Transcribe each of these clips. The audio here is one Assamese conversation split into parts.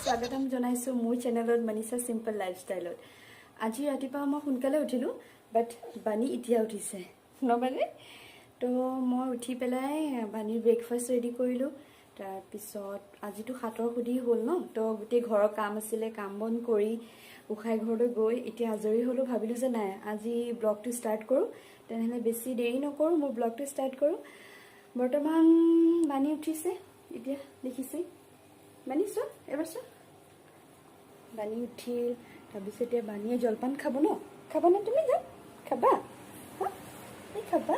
স্বাগতম জনাইছো মোৰ চেনেলত মনীষা সিম্পল লাইফষ্টাইলত। আজি ৰাতিপুৱা মই সোনকালে উঠিলোঁ, বাট বাণী এতিয়া উঠিছে নবানে। তো মই উঠি পেলাই বাণীৰ ব্ৰেকফাষ্ট ৰেডি কৰিলোঁ। তাৰপিছত আজিতো হাতৰ সুধি হ'ল ন, তো গোটেই ঘৰৰ কাম আছিলে, কাম বন কৰি গোসাঁই ঘৰলৈ গৈ এতিয়া আজৰি হ'লোঁ। ভাবিলোঁ যে নাই আজি ব্লগটো ষ্টাৰ্ট কৰোঁ, তেনেহ'লে বেছি দেৰি নকৰোঁ, মোৰ ব্লগটো ষ্টাৰ্ট কৰোঁ। বৰ্তমান বাণী উঠিছে, এতিয়া দেখিছে বাণী চোৱা, এবাৰ চোৱা বাণী উঠিল। তাৰপিছত এতিয়া বাণীয়ে জলপান খাব ন, খাবানে তুমি? যাম খাবা, হা এই খাবা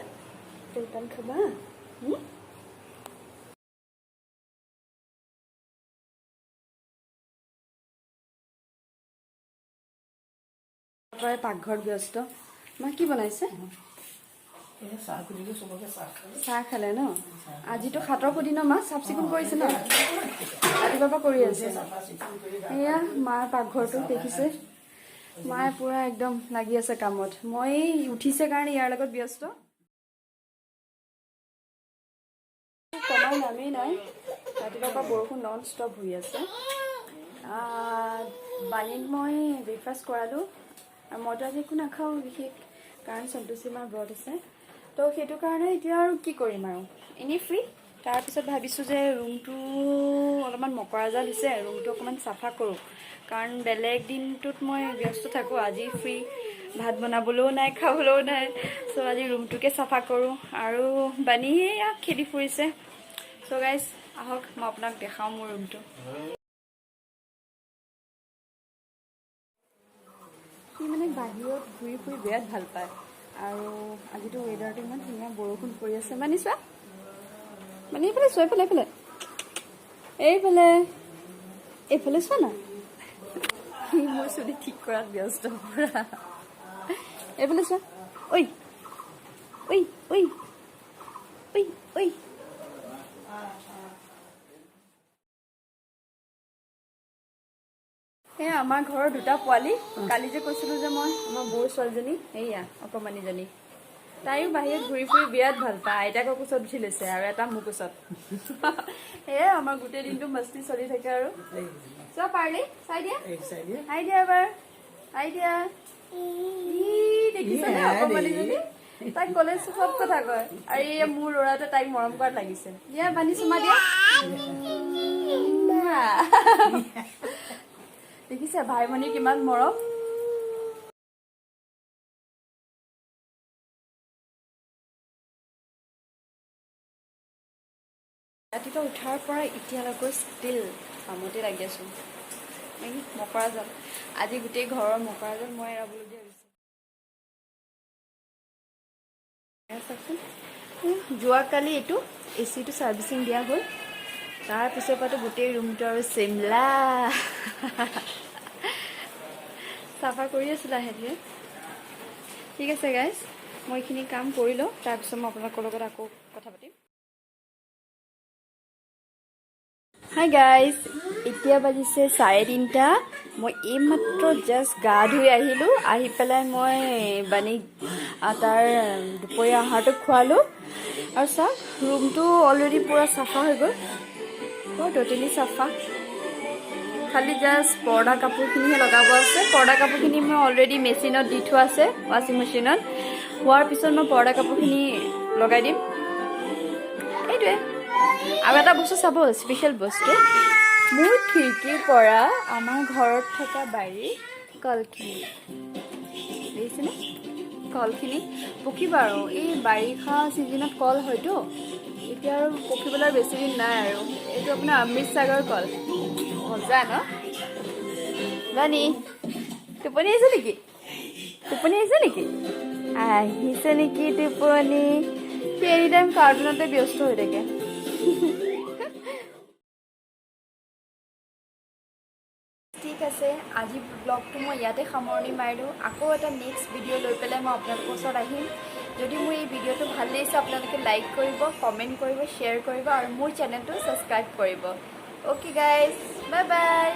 জলপান খাবা। পাকঘৰত ব্যস্ত। মা কি বনাইছে? চাহ খালে ন? আজিতো হাতৰ সুধি ন, মা চাফ চিকুণ কৰিছে ন? ৰাতিপুৱাৰ পৰা কৰি আছে। এয়া মাৰ পাকঘৰটো দেখিছে, মায়ে পুৰা একদম লাগি আছে কামত। মই উঠিছে কাৰণে ইয়াৰ লগত ব্যস্ত। কমাই নামেই নাই, ৰাতিপুৱাৰ পৰা বৰষুণ নন ষ্টপ হৈ আছে। বাণীক মই ব্ৰেকফাষ্ট কৰালোঁ, আৰু মইতো আজি একো নাখাওঁ বিশেষ, কাৰণ সন্তোষী মাৰ ব্ৰত আছে। তো সেইটো কাৰণে এতিয়া আৰু কি কৰিম, আৰু এনেই ফ্ৰী। তাৰপিছত ভাবিছোঁ যে ৰুমটো অলপমান মকৰা জাল দিছে, ৰুমটো অকণমান চাফা কৰোঁ, কাৰণ বেলেগ দিনটোত মই ব্যস্ত থাকোঁ। আজি ফ্ৰী, ভাত বনাবলৈও নাই, খাবলৈও নাই। চ' আজি ৰুমটোকে চাফা কৰোঁ। আৰু বাণীয়ে খেলি ফুৰিছে। চ' গাইজ আহক মই আপোনাক দেখাওঁ মোৰ ৰুমটো। সি মানে বাহিৰত ঘূৰি ফুৰি বিৰাট ভাল পায়, আৰু আজিতো ৱেডাৰটো ইমান ধুনীয়া, বৰষুণ পৰি আছে। মানে চোৱা, মানে এইফালে চোৱা, এইফালে এইফালে এইফালে এইফালে চোৱা না, সি মোৰ চুলি ঠিক কৰাত ব্যস্ত পুৰা। এইফালে চোৱা, ঐ ঐ ঐ ঐ ঐ। এয়া আমাৰ ঘৰৰ দুটা পোৱালি। কালি যে কৈছিলোঁ যে মই আমাৰ বৌৰ ছোৱালীজনী, এইয়া অকণমানিজনী, তাইও বাহিৰত ঘূৰি ফুৰি বিৰাট ভাল পায়। আইতাকৰ কোচত উঠি লৈছে, আৰু এটা মোৰ কোচত। সেয়ে আমাৰ গোটেই দিনটো মস্তি চলি থাকে। আৰু চোৱা পাৰ্লি, চাই দিয়া, আই দিয়া এবাৰ, আই দিয়া। দেখিছে নে অকণমানিজনী, তাইক ক'লে চব কথা কয়। আৰু এই মোৰ ল'ৰাটোৱে তাইক মৰম কৰাত লাগিছে। দিয়া বান্ধি চুমা দিয়া। দেখিছে ভাই ভনী কিমান মৰম। ৰাতিপুৱা উঠাৰ পৰা এতিয়ালৈকে ষ্টিল কামতে লাগি আছোঁ। মকৰা জাল, আজি গোটেই ঘৰৰ মকৰা জাল মই এৰাবলগীয়া হৈছে। চাওকচোন, যোৱাকালি এইটো এচিটো ছাৰ্ভিচিং দিয়া হ'ল, তাৰপিছৰ পৰাতো গোটেই ৰুমটো আৰু চিমলা চাফা কৰি আছোঁ লাহে ধীৰে। ঠিক আছে গাইজ, মই এইখিনি কাম কৰি লওঁ, তাৰপিছত মই আপোনালোকৰ লগত আকৌ কথা পাতিম। হাই গাইজ, এতিয়া বাজিছে 3:30। মই এইমাত্ৰ জাষ্ট গা ধুই আহিলোঁ। আহি পেলাই মই বাণীক তাৰ দুপৰীয়া আহাৰটো খোৱালোঁ। আৰু চাওক, ৰুমটো অলৰেডি পূৰা চাফা হৈ গ'ল, বৰ ট'টেলি চাফা। খালি জাষ্ট পৰ্দা কাপোৰখিনিহে লগাব আছে। পৰ্দা কাপোৰখিনি মই অলৰেডি মেচিনত দি থোৱা আছে, ৱাশ্বিং মেচিনত। হোৱাৰ পিছত মই পৰ্দা কাপোৰখিনি লগাই দিম। এইটোৱে। আৰু এটা বস্তু চাব, স্পেচিয়েল বস্তু, মোৰ খিৰিকীৰ পৰা আমাৰ ঘৰত থকা বাৰীৰ কলখিনি দেখিছেনে? কলখিনি পকিব আৰু এই বাৰিষা ছিজনত কল হয়তো, এতিয়া আৰু পকিবলৈ বেছি দিন নাই। আৰু এইটো আপোনাৰ অমৃতসাগৰ কল, মজা ন? বাণী টোপনি আহিছে নেকি? টোপনি আহিছে নেকি? আহিছে নেকি টোপনি? সি এনি টাইম কাৰ্টুনতে ব্যস্ত হৈ থাকে। ঠিক আছে, আজি ব্লগটো মই ইয়াতে সামৰণি মাৰিলোঁ। আকৌ এটা নেক্সট ভিডিঅ' লৈ পেলাই মই আপোনালোকৰ ওচৰত আহিম। যদি মোৰ এই ভিডিঅ'টো ভাল লাগিছে, আপোনালোকে লাইক কৰিব, কমেণ্ট কৰিব, শ্বেয়াৰ কৰিব, আৰু মোৰ চেনেলটো ছাবস্ক্ৰাইব কৰিব। Okay guys, bye bye.